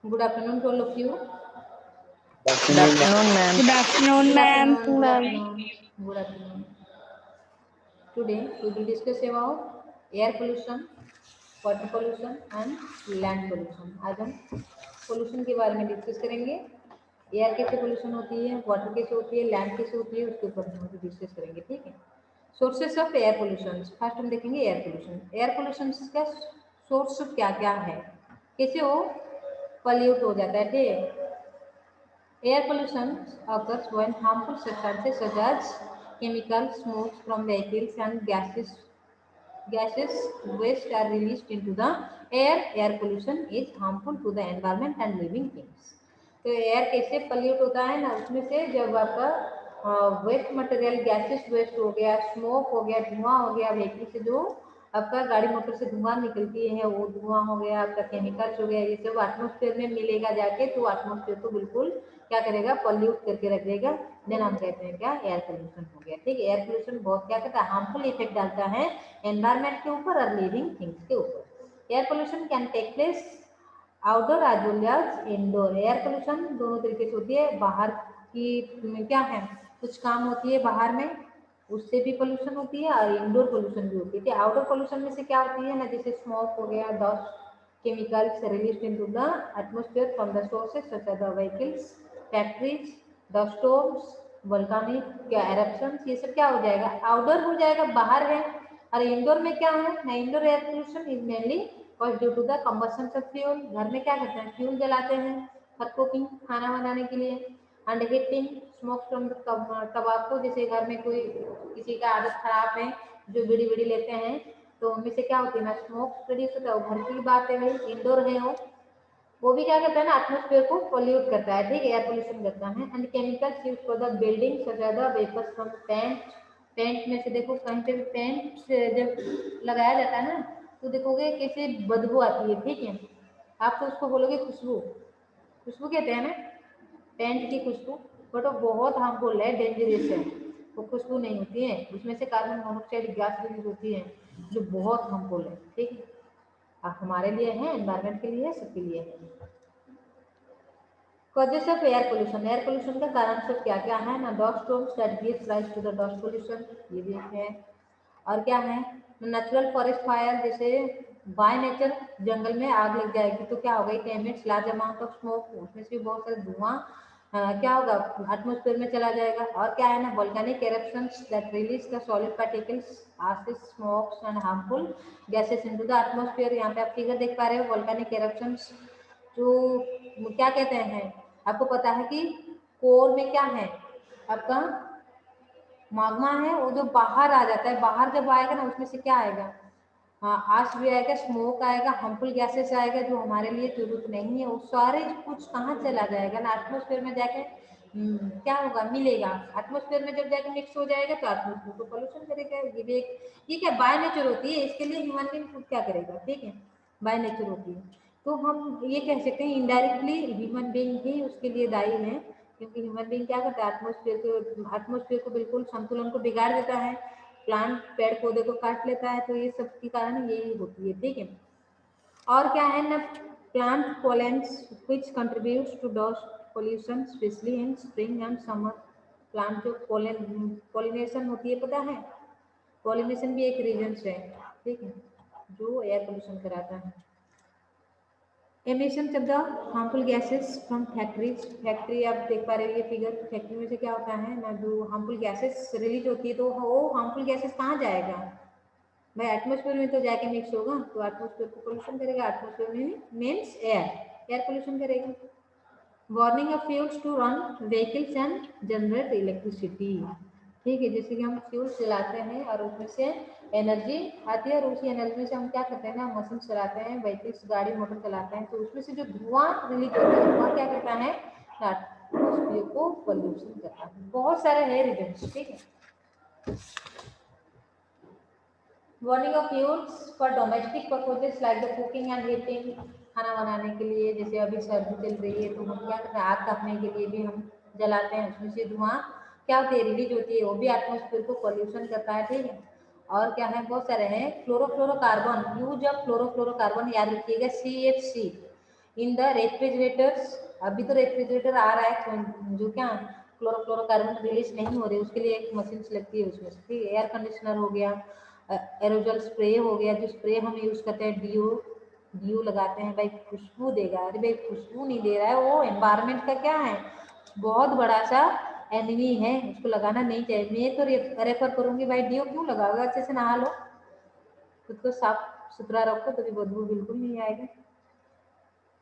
Good afternoon to all of you. Good afternoon, ma'am. Good afternoon, Good ma'am. afternoon. Good afternoon. Good afternoon. Today we will discuss about air pollution, water pollution and land pollution. आज हम pollution के बारे में discuss करेंगे। Air कैसे pollution होती है, water कैसे होती है, लैंड कैसे होती है, उसके ऊपर हम डिस्कस करेंगे। ठीक है। Sources of air pollution, first हम देखेंगे एयर पोल्यूशन। एयर पोल्यूशन का सोर्स क्या क्या है, कैसे वो पॉल्यूट हो जाता है। ठीक है। Air pollution occurs when harmful substances such as chemicals, smokes from vehicles, and gases waste are released into the air. Air pollution is harmful to the environment and living things. तो air कैसे pollute होता है ना, उसमें से जब आपका waste material, gases waste हो गया, स्मोक हो गया, धुआं हो गया, व्हीकल से जो आपका गाड़ी मोटर से धुआं निकलती है वो धुआं हो गया, आपका केमिकल्स हो गया, ये सब एटमोस्फेयर में मिलेगा जाके, तो एटमोस्फेयर को बिल्कुल क्या करेगा, पॉल्यूट करके रख देगा। देन हम कहते हैं क्या, एयर पोल्यूशन हो गया। ठीक है। एयर पोल्यूशन बहुत क्या करता है, हार्मफुल इफेक्ट डालता है एनवायरमेंट के ऊपर और लिविंग थिंग्स के ऊपर। Air pollution can take place outdoor as well as indoor. Air pollution दोनों तरीके से होती है। बाहर की क्या है, कुछ काम होती है बाहर में, उससे भी पोल्यूशन होती है, और इंडोर पोल्यूशन भी होती है। आउटडोर पोल्यूशन में से क्या होती है ना, जैसे स्मोक हो गया, dust, chemicals released into the atmosphere from the sources such as the vehicles, factories, the storms, volcanic eruptions, ये सब क्या हो जाएगा, आउटडोर हो जाएगा, बाहर है। और इंडोर में क्या है ना, indoor air pollution is mainly cause due to the combustion of fuel. घर में क्या करते हैं, फ्यूल जलाते हैं फॉर कुकिंग, खाना बनाने के लिए। एंड हीटिंग स्मोक फ्रॉम टबाको, जैसे घर में कोई किसी का आदत खराब है जो बीड़ी बीड़ी लेते हैं, तो उनमें से क्या होती है ना, स्मोक प्रोड्यूस होता है। वो घर की बात है भाई, इंडोर है वो भी क्या करता है ना, एटमोस्फेयर को पोल्यूट करता है। ठीक है, एयर पोल्यूशन करता है। And chemicals use for the building such as the vapours from paint. Paint में से देखो, कहीं पे भी पेंट जब लगाया जाता है ना, तो देखोगे कैसे बदबू आती है। ठीक है, आप तो उसको बोलोगे खुशबू, खुशबू कहते हैं ना पेंट की खुशबू, बट वो बहुत हार्मफुल है, डेंजरस है। वो खुशबू नहीं होती है, उसमें से कार्बन मोनोऑक्साइड गैस रिलीज होती है जो बहुत हार्मफुल है। ठीक है, अब हमारे लिए है, एनवायरमेंट के लिए, सबके लिए है। Causes of air pollution, air pollution का कारण सब क्या क्या है ना, dust storms that gives rise to the dust pollution, ये भी है। और क्या है, नेचुरल फॉरेस्ट फायर, जैसे बाय नेचर जंगल में आग लग जाएगी तो क्या होगा, it emits large amount of smoke, उसमें से बहुत सारा धुआं क्या होगा, एटमोस्फेयर में चला जाएगा। और क्या है ना, volcanic eruptions that release the solid particles, acid, smokes and harmful gases into the atmosphere. यहाँ पे आप फिगर देख पा रहे हो, वोल्केनिक एरप्शंस जो क्या कहते हैं, आपको पता है कि कोर में क्या है आपका, माग्मा है, वो जो बाहर आ जाता है, बाहर जब आएगा ना, उसमें से क्या आएगा, हाँ आश भी आएगा, स्मोक आएगा, हार्मफुल गैसेस आएगा जो हमारे लिए जरूरत नहीं है, वो सारे कुछ कहाँ चला जाएगा ना, एटमोस्फेयर में जाके क्या होगा, मिलेगा। एटमोस्फेयर में जब जाके मिक्स हो जाएगा तो एटमोस्फेयर को पोल्यूशन करेगा। ये भी एक, ये क्या बाय नेचर होती है, इसके लिए ह्यूमन बीइंग क्या करेगा। ठीक है, बाय नेचर होती है। तो हम ये कह सकते हैं इनडायरेक्टली ह्यूमन बीइंग ही उसके लिए दायी है, क्योंकि ह्यूमन बीइंग क्या करता है, एटमोस्फेयर को बिल्कुल संतुलन को बिगाड़ देता है, प्लांट पेड़ पौधे को काट लेता है, तो ये सब के कारण यही होती है। ठीक है, और क्या है ना, plant pollens which contributes to dust pollution specially in spring and summer. Plant जो पोलिनेशन होती है, पता है, पोलिनेशन भी एक रीजन है। ठीक है, जो एयर पोल्यूशन कराता है। Emission of the harmful gases from factories, factory आप देख पा रहे हो ये फिगर, फैक्ट्री में से क्या होता है ना, जो हार्मफुल गैसेस रिलीज होती है, तो वो हार्मफुल गैसेस कहाँ जाएगा भाई, एटमोस्फेयर में तो जाके मिक्स होगा, तो एटमोस्फेयर को पोल्यूशन करेगा। एटमोस्फेयर में मीन्स एयर, एयर पोल्यूशन करेगा। Burning of fuels to run vehicles and generate electricity. ठीक है, जैसे कि हम फ्यूल चलाते हैं और उसमें से एनर्जी आती है, और उसी एनर्जी से हम क्या करते हैं ना, मशीन चलाते हैं, व्हीकल्स, गाड़ी मोटर चलाते हैं, तो उसमें से जो धुआं रिलीज होता है, धुआं क्या करता है, एटमोस्फियर को पोल्यूशन करता है। बहुत सारे है रीजन। ठीक है, warning of fuels for domestic purposes like the cooking and heating, खाना बनाने के लिए, जैसे अभी सर्दी चल रही है तो हम क्या करते हैं, आग तापने के लिए भी हम जलाते हैं, उसमें से धुआं क्या होती है, रिलीज होती है, वो भी एटमोस्फेयर को पोल्यूशन करता है। ठीक है, और क्या है, बहुत सारे हैं। क्लोरोफ्लोरोकार्बन, यूज ऑफ क्लोरोफ्लोरोकार्बन, याद रखिएगा CFC, इन द रेफ्रिजरेटर्स, अभी तो रेफ्रिजरेटर आ रहा है जो क्या क्लोरोफ्लोरोकार्बन रिलीज नहीं हो रही, उसके लिए एक मशीन लगती है उसमें, ठीक है। एयर कंडीशनर हो गया, एरोजल स्प्रे हो गया, जो स्प्रे हम यूज करते हैं, डीओ लगाते हैं भाई, खुशबू देगा। अरे भाई खुशबू नहीं दे रहा है, वो एनवायरमेंट का क्या है, बहुत बड़ा सा एनिमी है, उसको लगाना नहीं चाहिए। मैं तो रेफर करूंगी भाई डीओ क्यों लगाओगे, अच्छे से नहा लो, खुद को साफ सुथरा रखो, तभी बदबू बिल्कुल नहीं आएगी।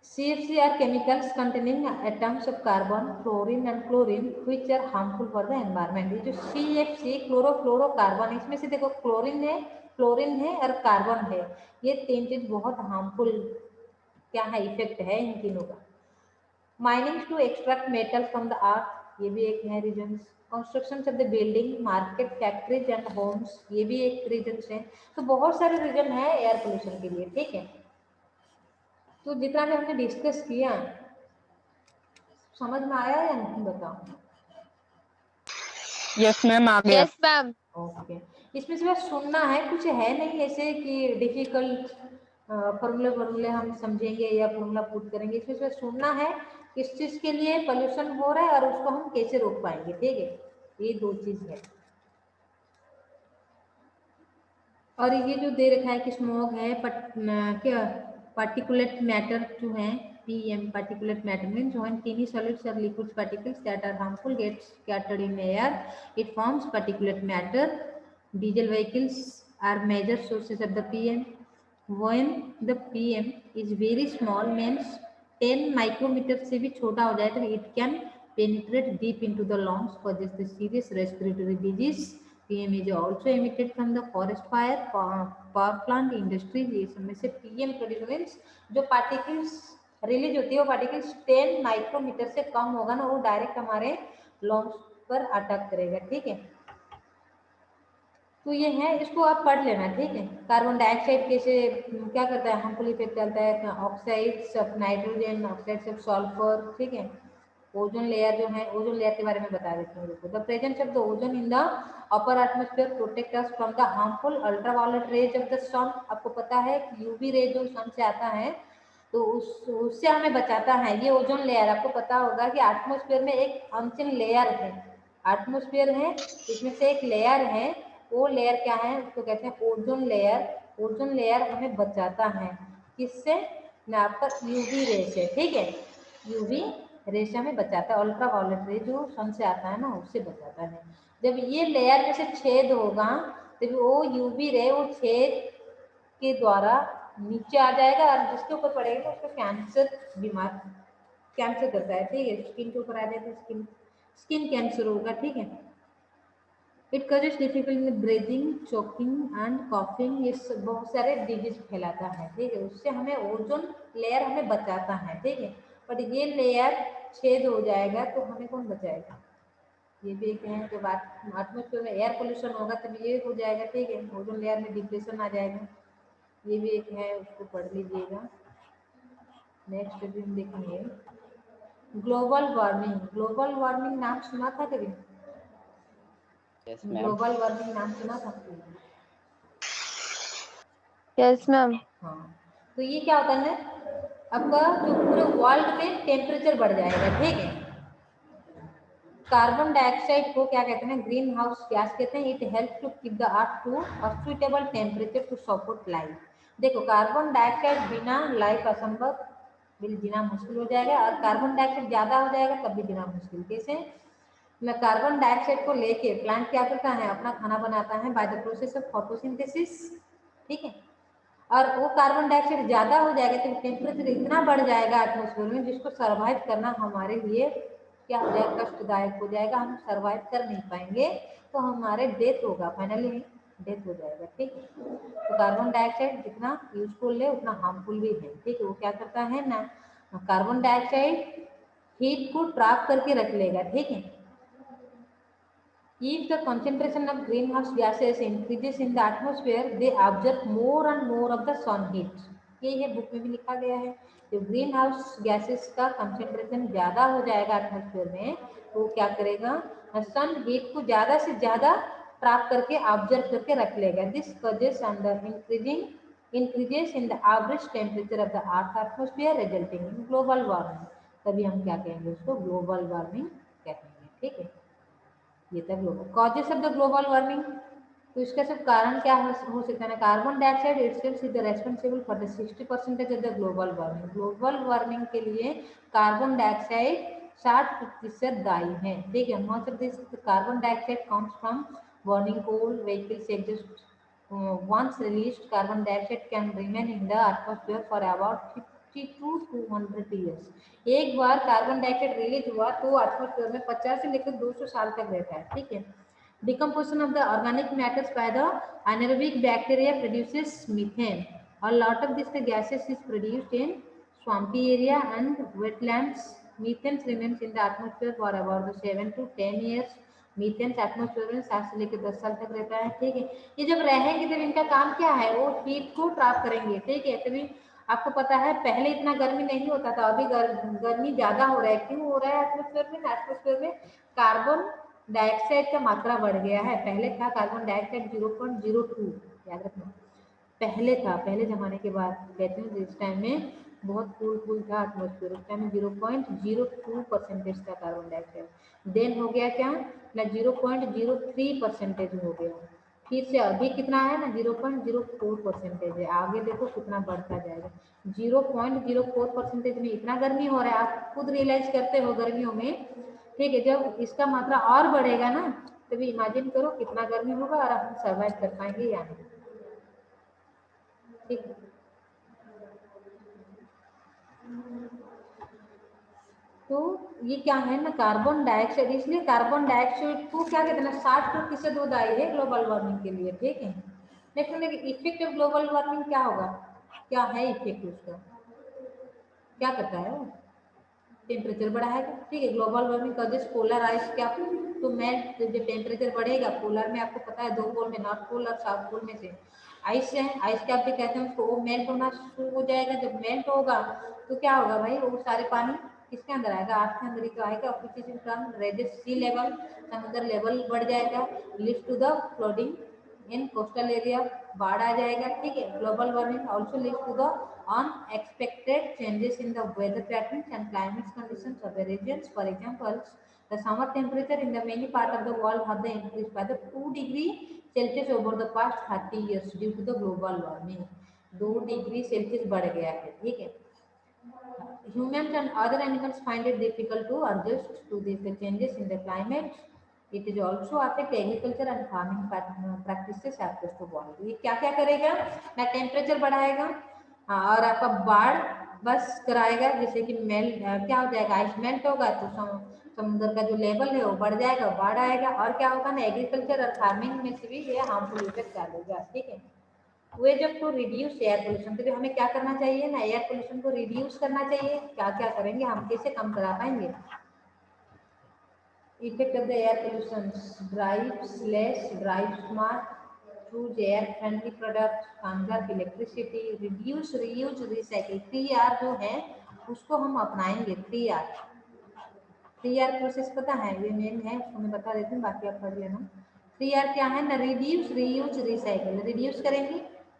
CFC are chemicals containing atoms of carbon, fluorine and chlorine which are harmful for the environment। ये जो CFC क्लोरोफ्लोरोकार्बन, इसमें से देखो क्लोरीन है और कार्बन है, ये तीन चीज बहुत हार्मफुल क्या है, इफेक्ट है इन तीनों का। Mining to extract metal from the earth, ये भी एक है reason. Construction of the building, market, factories and homes, ये भी एक रीजन है। तो बहुत सारे रीजन है एयर पोल्यूशन के लिए, ठीक है। तो जितना भी हमने डिस्कस किया समझ में आया या नहीं बताओ। यस मैम, आ गया। Yes ma'am. ओके, इसमें से बस सुनना है, कुछ है नहीं ऐसे कि डिफिकल्ट फॉर्मूले हम समझेंगे या फॉर्मूला पुट करेंगे। इसमें से बस सुनना है किस चीज के लिए पोल्यूशन हो रहा है और उसको हम कैसे रोक पाएंगे, ठीक है। ये दो चीज है। और ये जो दे रखा है कि स्मोक है, क्या पार्टिकुलेट मैटर जो है PM, particulate matter means when tiny solids or liquid particles that are harmful get scattered in air, it forms particulate matter. Diesel vehicles are major sources of the PM. When the PM is very small means 10 micrometer से भी छोटा हो जाए तो it can penetrate deep into the lungs, causes the serious respiratory disease. PM is also emitted from the forest fire, power plant, industries, ये सब में से PM प्रोड्यूस मीन्स जो पार्टिकल्स रिलीज होती है वो पार्टिकल्स 10 माइक्रोमीटर से कम होगा ना, वो डायरेक्ट हमारे लंग्स पर अटैक करेगा, ठीक है। तो ये है, इसको आप पढ़ लेना, ठीक है। कार्बन डाइऑक्साइड कैसे क्या करता है, हार्मफुल इफेक्ट डालता है, oxides of nitrogen, oxides of sulphur, ठीक है। ओजोन लेयर जो है, ओजोन लेयर के बारे में बता देती हूँ देखो। The presence of the ozone in the upper atmosphere protect us from the harmful ultraviolet rays of the sun. आपको पता है कि यूवी रे जो सन से आता है तो उससे हमें बचाता है ये ओजोन लेयर। आपको पता होगा कि एटमॉस्फेयर में एक अनसिन लेयर है, एटमॉस्फेयर है, इसमें से एक लेयर है, वो लेयर क्या है, उसको कहते हैं ओजोन लेयर। ओजोन लेयर हमें बचाता है किससे, मैं आपका यूवी रे से, ठीक है। यूवी रे से हमें बचाता है, अल्ट्रावायलेट रे जो सन से आता है ना उससे बचाता है। जब ये लेयर में से छेद होगा तब वो यूवी रे वो छेद के द्वारा नीचे आ जाएगा और जिसके ऊपर पड़ेगा उसको कैंसर बीमार, कैंसर करता है, ठीक है। स्किन के ऊपर आ जाए तो स्किन कैंसर होगा, ठीक है। It causes difficulty in breathing, choking and coughing, ये बहुत सारे डिजीज फैलाता है, ठीक है। उससे हमें ओजोन लेयर हमें बचाता है, ठीक है। बट ये लेयर छेद हो जाएगा तो हमें कौन बचाएगा, ये भी एक है। जब एटमॉस्फेयर में एयर पोल्यूशन होगा तब ये हो जाएगा, ठीक है, ओजोन लेयर में डिप्रेशन आ जाएगा, ये भी एक है, उसको पढ़ लीजिएगा। नेक्स्ट भी हम देखेंगे ग्लोबल वार्मिंग। ग्लोबल वार्मिंग नाम सुना था कभी, यस मैम। ग्लोबल वार्मिंग नाम सुना था। Yes ma'am. हाँ, तो ये क्या होता है, आपका जो पूरे वर्ल्ड में टेम्परेचर बढ़ जाएगा, ठीक है। कार्बन डाइऑक्साइड को क्या कहते हैं, ग्रीन हाउस गैस कहते हैं। It help to keep the earth to a suitable temperature to support life. देखो कार्बन डाइऑक्साइड बिना लाइफ असंभव, बिल जीना मुश्किल हो जाएगा, और कार्बन डाइऑक्साइड ज़्यादा हो जाएगा तब भी जीना मुश्किल। कैसे, मैं कार्बन डाइऑक्साइड को लेके प्लांट क्या करता है, अपना खाना बनाता है by the process of photosynthesis, ठीक है। और वो कार्बन डाइऑक्साइड ज़्यादा हो जाएगा तो टेम्परेचर इतना बढ़ जाएगा एटमोसफेयर में जिसको सर्वाइव करना हमारे लिए क्या हो जाएगा, कष्टदायक हो जाएगा, हम सर्वाइव कर नहीं पाएंगे, तो हमारे डेथ होगा, फाइनली डेथ हो जाएगा, ठीक है। तो कार्बन डाइऑक्साइड जितना यूजफुल है उतना हार्मफुल भी है, ठीक है। वो क्या करता है ना, कार्बन डाइऑक्साइड हीट को ट्रैप करके रख लेगा, ठीक है। If the concentration of greenhouse gases increases in the atmosphere, they absorb more and more of the sun heat। ये है बुक में भी लिखा गया है, जो ग्रीन हाउस गैसेस का कंसेंट्रेशन ज़्यादा हो जाएगा एटमोसफेयर में तो वो क्या करेगा, सन हीट को ज़्यादा से ज़्यादा ट्रैप करके ऑब्जर्व करके रख लेगा। This causes under increasing increases in the average temperature of the earth atmosphere resulting in global warming, तभी हम क्या कहेंगे उसको ग्लोबल वार्मिंग कहेंगे। ठीक है, ये था global causes of the global warming. तो इसका सब कारण क्या हो सकता है? Carbon dioxide itself is the responsible for the 60% of the global warming. Global warming के लिए कार्बन डाइऑक्साइड 60% दायी है। ठीक है, most of this carbon dioxide comes from burning coal, vehicles exhaust. once released, carbon dioxide can remain in the atmosphere for about 50 to 200 years. एक बार carbon dioxide release हुआ तो atmosphere में 50 से लेकर 200 साल तक रहता है। ठीक है, decomposition of the organic matters by the anaerobic bacteria produces methane. A lot of this gases is produced in swampy area and wetlands. Methane remains in the atmosphere for about 7 to 10 years. Methane atmosphere में 7 से लेकर 10 साल तक रहता है। ठीक है, ये जब रहेंगे तब इनका काम क्या है? वो हीट को ट्रैप करेंगे। ठीक है, तभी आपको पता है पहले इतना गर्मी नहीं होता था, अभी गर्मी ज्यादा हो रहा है। क्यों हो रहा है? एटमॉस्फेयर में कार्बन डाइऑक्साइड का मात्रा बढ़ गया है। पहले था कार्बन डाइऑक्साइड 0.02, याद रखना पहले था, पहले जमाने के बात कहती हूँ, जिस टाइम में बहुत कूल था एटमॉस्फेयर, उस टाइम में 0.02% था कार्बन डाइऑक्साइड। देन हो गया क्या ना 0.03% हो गया। फिर से अभी कितना है ना 0.04% है। आगे देखो कितना बढ़ता जाएगा। 0.04% में इतना गर्मी हो रहा है, आप खुद रियलाइज करते हो गर्मियों में। ठीक है, जब इसका मात्रा और बढ़ेगा ना तभी इमेजिन करो कितना गर्मी होगा और हम सर्वाइव कर पाएंगे या नहीं। ठीक, तो ये क्या है ना कार्बन डाइऑक्साइड, इसलिए कार्बन डाइऑक्साइड को क्या कहते हैं ना 60% वो दायी है ग्लोबल वार्मिंग के लिए। ठीक है, नेक्स्ट में इफेक्ट ऑफ ग्लोबल वार्मिंग क्या होगा? क्या है इफेक्ट उसका? क्या करता है वो? टेम्परेचर बढ़ाएगा। ठीक है, global warming causes polar ice क्या तो मेल्ट। जो टेम्परेचर बढ़ेगा पोलर में, आपको पता है 2 पोल में, नॉर्थ पोल और साउथ पोल में से आइस है, आइस क्या भी कहते हैं उसको, वो मेल्ट होना शुरू हो जाएगा। जब मेल्ट होगा तो क्या होगा भाई? वो सारे पानी किसके अंदर आएगा? अर्थ के अंदर ही तो आएगा। Which is in turn raises sea level, समुद्र लेवल बढ़ जाएगा। Leads to the flooding in coastal area, बाढ़ आ जाएगा। ठीक है, global warming also leads to the unexpected changes in the weather patterns and climate conditions of the regions. For example, the summer temperature in the many parts of the world have been increased by the 2 degree Celsius over the past 30 years due to the global warming. 2 degree Celsius बढ़ गया है। ठीक है, humans and other animals find it difficult to adjust to these changes in the climate. It is also affect agriculture and farming practices across the world. ये क्या क्या करेगा ना? टेम्परेचर बढ़ाएगा और आपका बाढ़ बस कराएगा। जैसे कि क्या हो जाएगा? आइस मेल्ट होगा तो समुद्र का जो लेवल है वो बढ़ जाएगा, बाढ़ आएगा। और क्या होगा ना एग्रीकल्चर और फार्मिंग में से भी ये हार्मफुल इफेक्ट डालेगा। ठीक है, ways of to reduce air pollution, तो हमें क्या करना चाहिए ना? एयर पोल्यूशन को रिड्यूस करना चाहिए। क्या क्या करेंगे हम, कैसे कम करा पाएंगे? Effect of the air pollution, drive less, drive smart, choose air friendly products, conserve electricity, reduce, reuse, recycle। 3R जो है उसको हम अपनाएंगे। 3R प्रोसेस पता है? ये मेन है, उसको मैं बता देती हूँ, बाकी आप पढ़ लेना। 3R क्या है ना? Reduce, reuse, recycle. रिड्यूस करेंगे,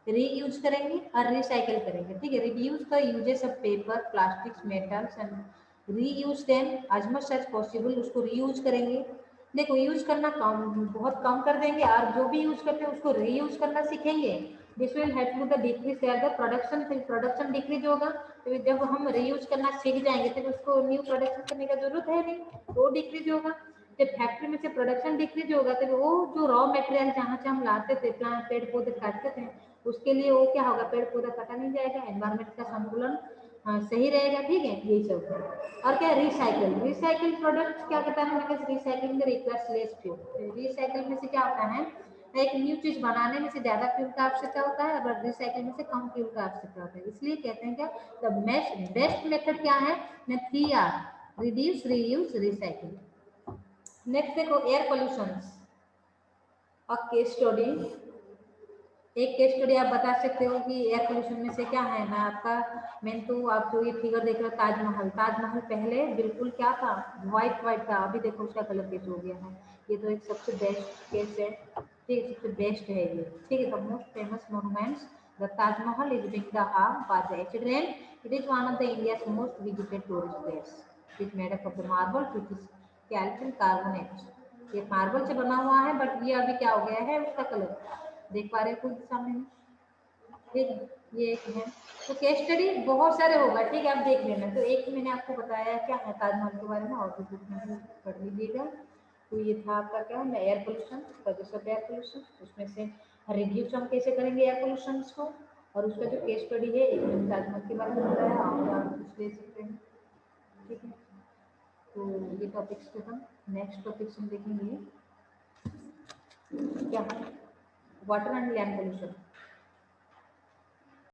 रीयूज करेंगे और रिसाइकल करेंगे। ठीक है, reduce the uses of paper, plastics, metals and reuse them as much as possible. उसको रीयूज करेंगे। देखो यूज करना कम, बहुत कम कर देंगे और जो भी यूज करते हैं उसको रीयूज करना सीखेंगे। This will help to the decrease the production. फिर प्रोडक्शन डिक्रीज होगा तो जब हम रीयूज करना सीख जाएंगे तो उसको न्यू प्रोडक्शन करने का जरूरत है नहीं, तो डिक्रीज होगा। जब फैक्ट्री में से प्रोडक्शन डिक्रीज होगा तो वो जो रॉ मटेरियल जहाँ से हम लाते थे, प्लांट पेड़ पौधे काटते थे, उसके लिए वो क्या होगा? पेड़ पौधा कटा नहीं जाएगा, एनवायरमेंट का संतुलन सही रहेगा। ठीक है, यही सब। और क्या रिसाइकल, रिसाइकल प्रोडक्ट क्या कहता है? रिसाइकलिंग में रिक्वायर्स लेस फ्यूल। रिसाइकल में से क्या होता है? एक न्यू चीज बनाने में से ज्यादा फ्यूल का आवश्यकता होता है और रिसाइकल में से कम फ्यूल का आवश्यकता होता है। इसलिए कहते हैं क्या द बेस्ट मेथड क्या है? 3R, reduce, reuse, recycle. Next देखो एयर पोल्यूशन, और केस स्टडी। एक केस स्टडी आप बता सकते हो कि एयर पोल्यूशन में से क्या है ना आपका मेन। तो आप जो ये फिगर देख रहे हो ताजमहल, ताजमहल पहले बिल्कुल क्या था? व्हाइट व्हाइट था, अभी देखो उसका कलर कैसे हो गया है। ये तो एक सबसे बेस्ट केस है। ठीक है, सबसे बेस्ट है ये। ठीक है, the most famous monuments The Taj Mahal is being the harmed by the acid rain. It is one of the India's most visited tourist places. It is made up of the marble, which is calcium carbonate. ये marble से बना हुआ है, but ये अभी क्या हो गया है उसका कलर, देख पा रहे हो खुद सामने में, ठीक, ये एक है। तो केस स्टडी बहुत सारे होगा, ठीक है, आप देख लेना। तो एक मैंने आपको बताया क्या है ताजमहल के बारे में, और भी बुक में पढ़ लीजिएगा। तो ये था आपका क्या है, air pollution, causes of air pollution, उसमें से रिड्यूस हम कैसे करेंगे एयर पोल्यूशन को, और उसका जो केस स्टडी है एक मैंने ताजमहल के बारे में बताया, और आप कुछ ले सकते हैं, ठीक है। तो ये टॉपिक्स पे हम नेक्स्ट टॉपिक्स हम देखेंगे क्या है, वाटर एंड लैंड पोल्यूशन।